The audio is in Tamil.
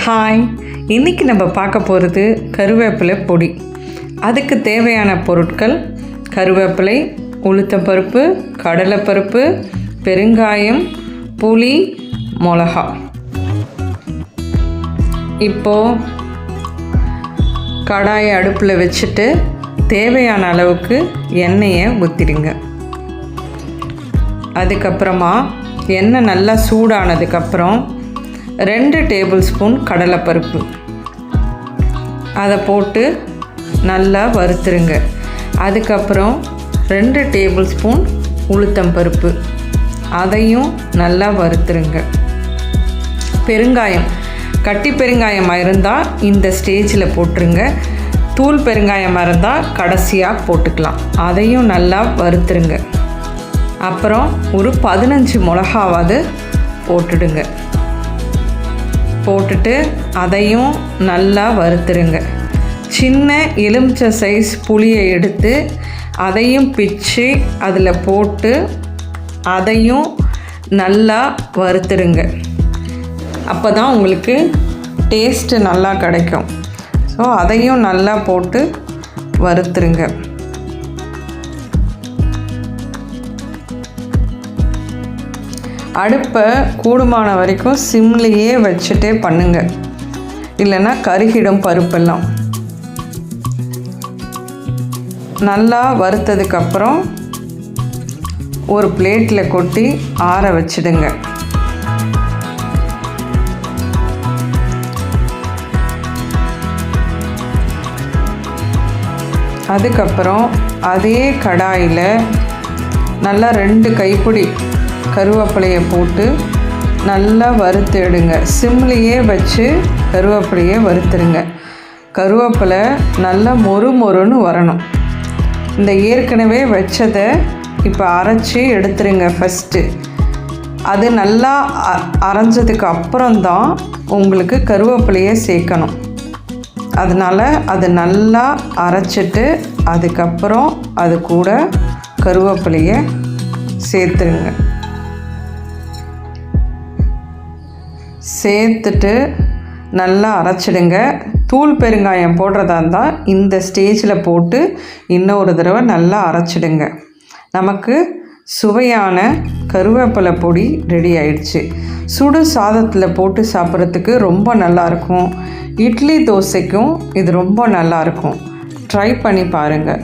ஹாய், இன்றைக்கி நம்ம பார்க்க போகிறது கருவேப்பிலை பொடி. அதுக்கு தேவையான பொருட்கள்: கருவேப்பிலை, உளுத்தம்பருப்பு, கடலைப்பருப்பு, பெருங்காயம், புளி, மிளகா. இப்போது கடாயை அடுப்பில் வச்சுட்டு தேவையான அளவுக்கு எண்ணெயை ஊற்றிடுங்க. அதுக்கப்புறமா எண்ணெய் நல்லா சூடானதுக்கப்புறம் 2 டேபிள் ஸ்பூன் கடலைப்பருப்பு அதை போட்டு நல்லா வறுத்துருங்க. அதுக்கப்புறம் 2 டேபிள் ஸ்பூன் உளுத்தம்பருப்பு அதையும் நல்லா வறுத்துருங்க. பெருங்காயம், கட்டி பெருங்காயமாக இருந்தால் இந்த ஸ்டேஜில் போட்டுருங்க. தூள் பெருங்காயமாக இருந்தால் கடைசியாக போட்டுக்கலாம். அதையும் நல்லா வறுத்துருங்க. அப்புறம் ஒரு 15 மிளகாவாவது போட்டுடுங்க. போட்டுட்டு அதையும் நல்லா வறுத்துருங்க. சின்ன எலுமிச்சை சைஸ் புளியை எடுத்து அதையும் பிச்சு அதில் போட்டு அதையும் நல்லா வறுத்துருங்க. அப்போ தான் உங்களுக்கு டேஸ்ட்டு நல்லா கிடைக்கும். ஸோ அதையும் நல்லா போட்டு வறுத்துருங்க. அடுப்பை கூடுமான வரைக்கும் சிம்லேயே வச்சுட்டே பண்ணுங்க, இல்லைன்னா கருகிடும் பருப்பெல்லாம். நல்லா வறுத்ததுக்கப்புறம் ஒரு பிளேட்டில் கொட்டி ஆற வச்சிடுங்க. அதுக்கப்புறம் அதே கடாயில் நல்லா 2 கைப்பிடி கருவேப்பிலையை போட்டு நல்லா வறுத்து எடுங்க. சிம்லேயே வச்சு கருவேப்பிலையை வறுத்துருங்க. கருவேப்பிலை நல்லா மொறுன்னு வரணும். இந்த ஏற்கனவே வச்சதை இப்போ அரைச்சி எடுத்துருங்க ஃபஸ்ட்டு. அது நல்லா அரைஞ்சதுக்கு அப்புறம்தான் உங்களுக்கு கருவேப்பிலையை சேர்க்கணும். அதனால் அது நல்லா அரைச்சிட்டு அதுக்கப்புறம் அது கூட கருவேப்பிலையை சேர்த்துருங்க. சேர்த்துட்டு நல்லா அரைச்சிடுங்க. தூள் பெருங்காயம் போடுறதா இருந்தால் இந்த ஸ்டேஜில் போட்டு இன்னொரு தடவை நல்லா அரைச்சிடுங்க. நமக்கு சுவையான கருவேப்பிலை பொடி ரெடி ஆயிடுச்சு. சுடு சாதத்தில் போட்டு சாப்பிட்றதுக்கு ரொம்ப நல்லாயிருக்கும். இட்லி தோசைக்கும் இது ரொம்ப நல்லாயிருக்கும். ட்ரை பண்ணி பாருங்கள்.